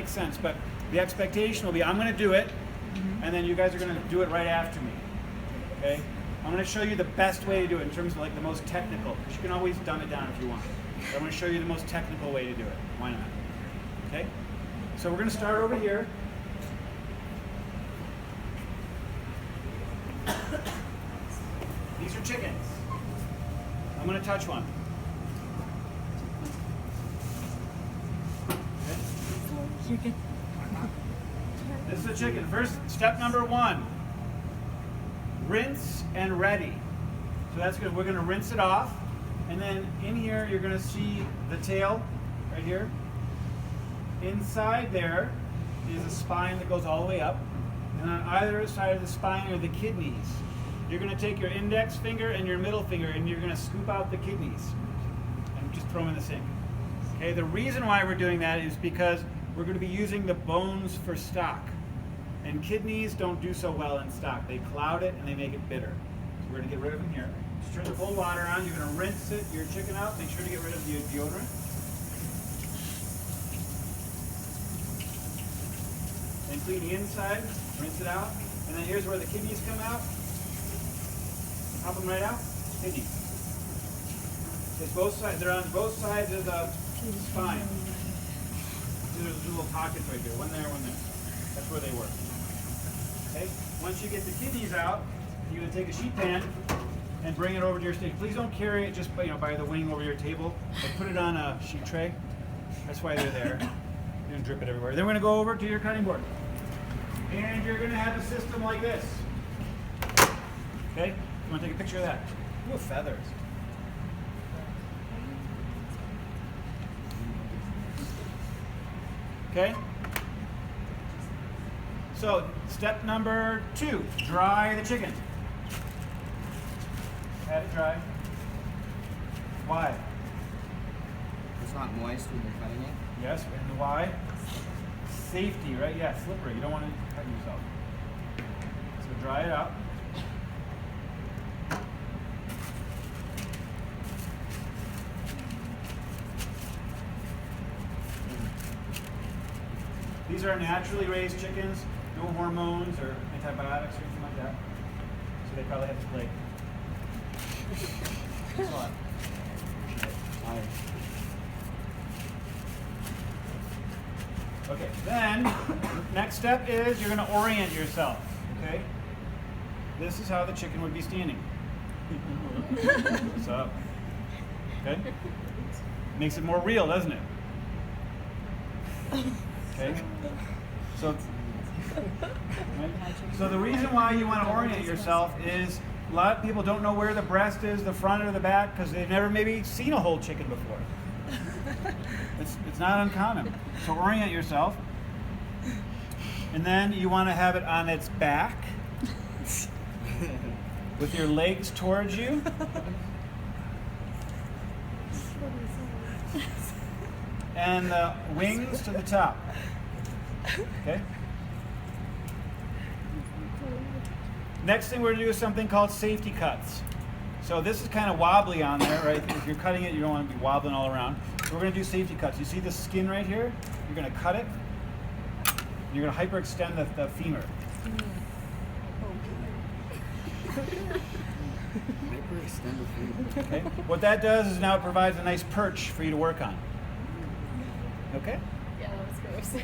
makes sense. But the expectation will be, I'm going to do it, and then you guys are going to do it right after me. Okay? I'm going to show you the best way to do it in terms of like the most technical, because you can always dumb it down if you want. But I'm going to show you the most technical way to do it. Why not? Okay? So we're going to start over here. These are chickens. I'm going to touch one. Okay? This is a chicken. First, step number 1. Rinse and ready. So that's good. We're going to rinse it off. And then in here, you're going to see the tail right here. Inside there is a spine that goes all the way up. And on either side of the spine are the kidneys. You're going to take your index finger and your middle finger and you're going to scoop out the kidneys and just throw them in the sink. Okay, the reason why we're doing that is because we're going to be using the bones for stock. And kidneys don't do so well in stock. They cloud it and they make it bitter. So we're going to get rid of them here. Just turn the cold water on. You're going to rinse your chicken out. Make sure to get rid of the deodorant. And clean the inside. Rinse it out. And then here's where the kidneys come out. Pop them right out. Kidneys. It's both sides. They're on both sides of the spine. There's little pockets right there. One there, one there. That's where they work. Okay. Once you get the kidneys out, you're going to take a sheet pan and bring it over to your station. Please don't carry it just by the wing over your table, but put it on a sheet tray. That's why they're there. You don't drip it everywhere. Then we're going to go over to your cutting board. And you're going to have a system like this. Okay? You want to take a picture of that? Ooh, feathers. Okay? So, step number 2, dry the chicken. Have it dry. Why? It's not moist when you're cutting it? Yes, and why? Safety, right? Yeah, slippery. You don't want to cut yourself. So dry it out. These are naturally raised chickens, no hormones or antibiotics or anything like that. So they probably have to play. Thanks a lot. Okay, then next step is you're going to orient yourself. Okay? This is how the chicken would be standing. So, okay? Makes it more real, doesn't it? Okay. So the reason why you want to orient yourself is a lot of people don't know where the breast is, the front or the back, because they've never maybe seen a whole chicken before. It's not uncommon. So orient yourself. And then you want to have it on its back with your legs towards you. And the wings to the top. Okay? Next thing we're going to do is something called safety cuts. So this is kind of wobbly on there, right? If you're cutting it, you don't want to be wobbling all around. So we're going to do safety cuts. You see the skin right here? You're going to cut it. You're going to hyperextend the femur. Hyperextend the femur. Okay? What that does is now it provides a nice perch for you to work on. Okay? Yeah, that was gross.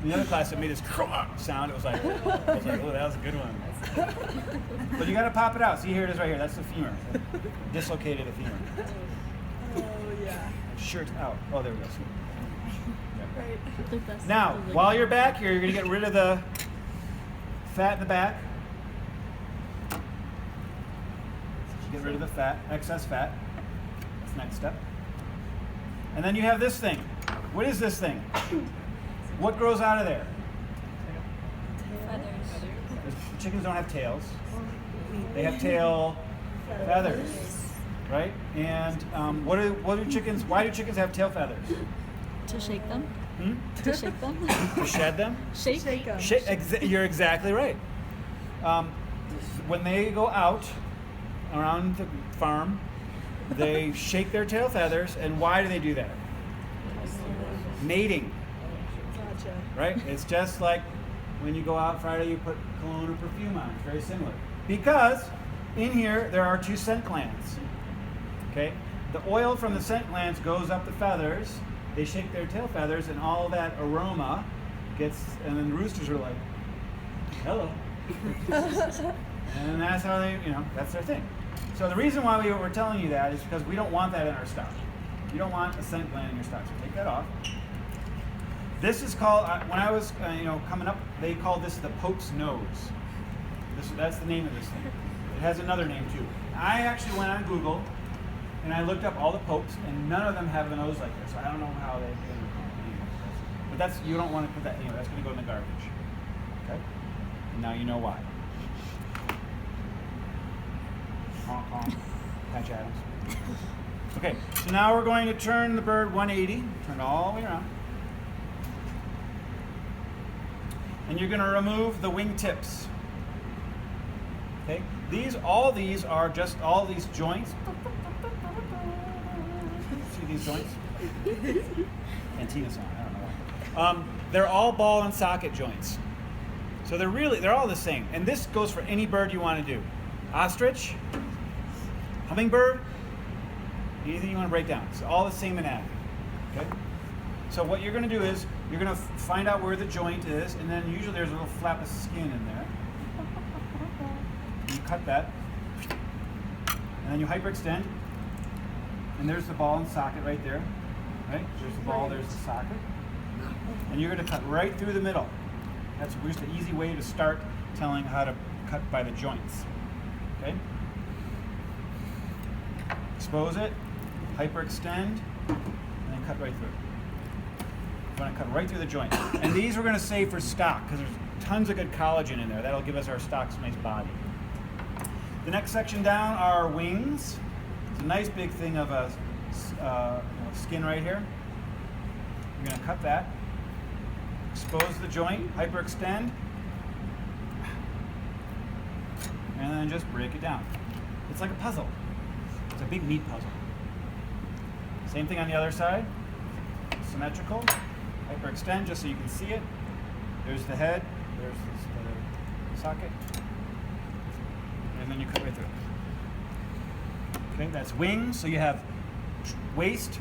In the other class, it made this sound. It was like, oh, that was a good one. But you got to pop it out. See, here it is right here. That's the femur. Dislocated the femur. Oh, yeah. Shirt out. Oh, there we go. Yeah. Right. Now, while you're back here, you're going to get rid of the fat in the back. Get rid of the fat, excess fat. That's the next step. And then you have this thing. What is this thing? What grows out of there? Feathers. Chickens don't have tails. They have tail feathers, right? And what do chickens? Why do chickens have tail feathers? To shake them? Hmm? To shake them? To shed them? Shake? them. You're exactly right. When they go out around the farm, they shake their tail feathers, and why do they do that? Mating. Gotcha. Right? It's just like when you go out Friday, you put cologne or perfume on. It's very similar. Because in here, there are 2 scent glands. Okay? The oil from the scent glands goes up the feathers. They shake their tail feathers, and all that aroma gets, and then the roosters are like, hello. And that's how they, that's their thing. So the reason why we were telling you that is because we don't want that in our stock. You don't want a scent gland in your stock, so take that off. This is called, when I was coming up, they called this the Pope's nose. That's the name of this thing. It has another name too. I actually went on Google and I looked up all the popes, and none of them have a nose like this. So I don't know how they did it. But you don't want to put that anywhere. That's going to go in the garbage. Okay? And now you know why. Honk, honk. Patch Adams. Okay, so now we're going to turn the bird 180. Turn it all the way around. And you're going to remove the wing tips. Okay? All these are just all these joints. See these joints? Antenna song, I don't know why. They're all ball and socket joints. So they're all the same. And this goes for any bird you want to do. Ostrich, hummingbird, anything you want to break down. It's all the same anatomy. Okay? So what you're going to do is you're going to find out where the joint is, and then usually there's a little flap of skin in there. You cut that, and then you hyperextend, and there's the ball and socket right there. Right? There's the ball, there's the socket. And you're going to cut right through the middle. That's just an easy way to start telling how to cut by the joints. Okay? Expose it, hyperextend, and then cut right through. We're going to cut right through the joint. And these we're going to save for stock because there's tons of good collagen in there. That'll give us our stock's nice body. The next section down are wings. It's a nice big thing of a skin right here. You're going to cut that. Expose the joint, hyperextend, and then just break it down. It's like a puzzle. It's a big meat puzzle. Same thing on the other side. Symmetrical. Hyperextend just so you can see it. There's the head. There's the socket. And then you cut right through. Okay, that's wings. So you have waist,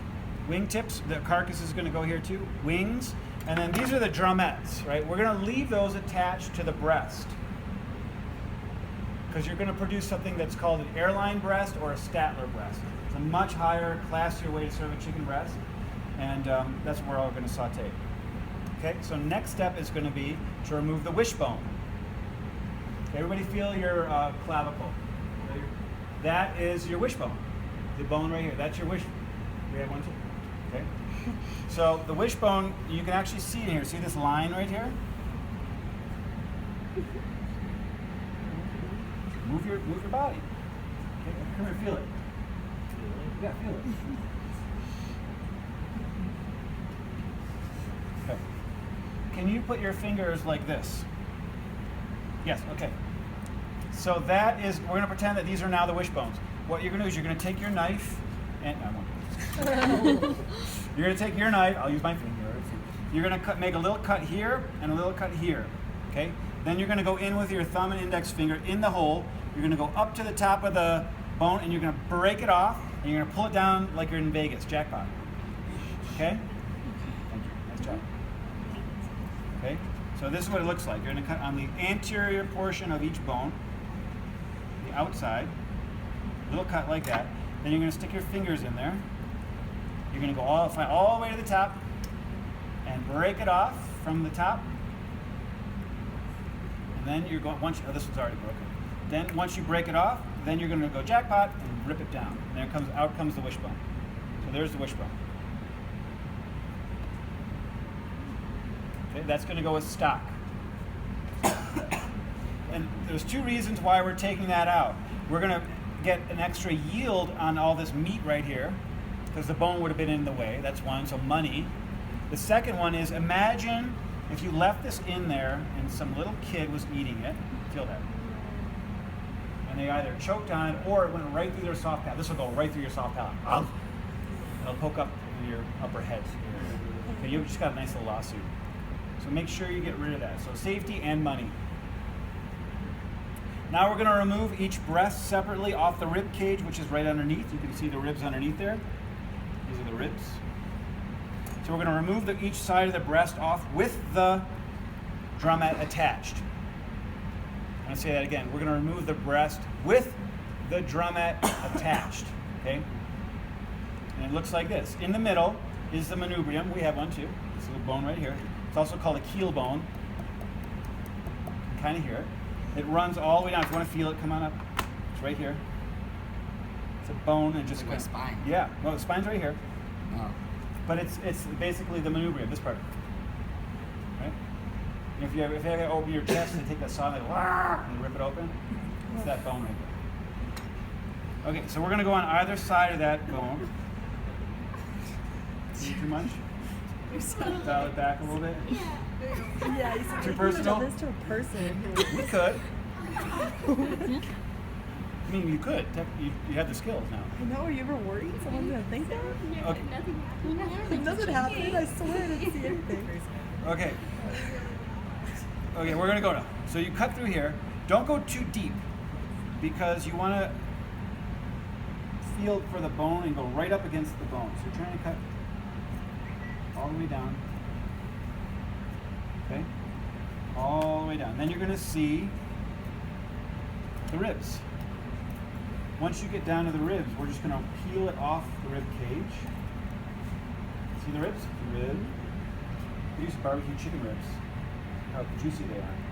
wing tips. The carcass is going to go here too. Wings. And then these are the drumettes, right? We're going to leave those attached to the breast because you're going to produce something that's called an airline breast or a Statler breast. It's a much higher, classier way to serve a chicken breast, and that's what we're all going to saute. Okay, so next step is going to be to remove the wishbone. Okay, everybody feel your clavicle. That is your wishbone. The bone right here, that's your wish. We have one too. Okay. So the wishbone, you can actually see in here. See this line right here? Move your body. Okay, come here, feel it. Yeah, feel it. Okay. Can you put your fingers like this? Yes, okay. So that is, we're going to pretend that these are now the wishbones. What you're going to do is you're going to take your knife, and I won't do this. You're going to take your knife, I'll use my fingers. You're going to make a little cut here and a little cut here. Okay? Then you're going to go in with your thumb and index finger in the hole. You're going to go up to the top of the bone and you're going to break it off and you're going to pull it down like you're in Vegas, jackpot. Okay? Thank you. Nice job. Okay? So this is what it looks like. You're going to cut on the anterior portion of each bone, the outside, a little cut like that. Then you're going to stick your fingers in there. You're going to go all the way to the top and break it off from the top. And then you're going, oh, this one's already broken. Then once you break it off, then you're going to go jackpot and rip it down. And out comes the wishbone. So there's the wishbone. Okay, that's going to go with stock. And there's 2 reasons why we're taking that out. We're going to get an extra yield on all this meat right here, because the bone would have been in the way. That's one, so money. The second one is, imagine if you left this in there and some little kid was eating it. Feel that. And they either choked on it or it went right through their soft palate. This will go right through your soft palate. It'll poke up your upper head. Okay, you've just got a nice little lawsuit. So make sure you get rid of that. So safety and money. Now we're going to remove each breast separately off the rib cage, which is right underneath. You can see the ribs underneath there. These are the ribs. So we're going to remove each side of the breast off with the drumette attached. I'm going to say that again. We're going to remove the breast with the drumette attached. Okay? And it looks like this. In the middle is the manubrium. We have one too. This little bone right here. It's also called a keel bone. You can kind of hear it. It runs all the way down. If you want to feel it, come on up. It's right here. It's a bone and just Like my spine. Yeah. Well, the spine's right here. Oh. But it's basically the manubrium, this part. Right? And if you have to open your chest and take that saw and and rip it open, it's that bone right there. Okay, so we're going to go on either side of that bone. Too much? Dial it back a little bit. Yeah, you said Too you personal? could have this to a person. We could. I mean, you could. You have the skills now. I know, are you ever worried someone's gonna think that? Okay. Nothing happened, I swear I didn't see anything. Okay. Okay, we're going to go now. So you cut through here. Don't go too deep because you want to feel for the bone and go right up against the bone. So you're trying to cut all the way down. Okay? All the way down. Then you're going to see the ribs. Once you get down to the ribs, we're just going to peel it off the rib cage. See the ribs? The rib. We use barbecue chicken ribs. How juicy they are.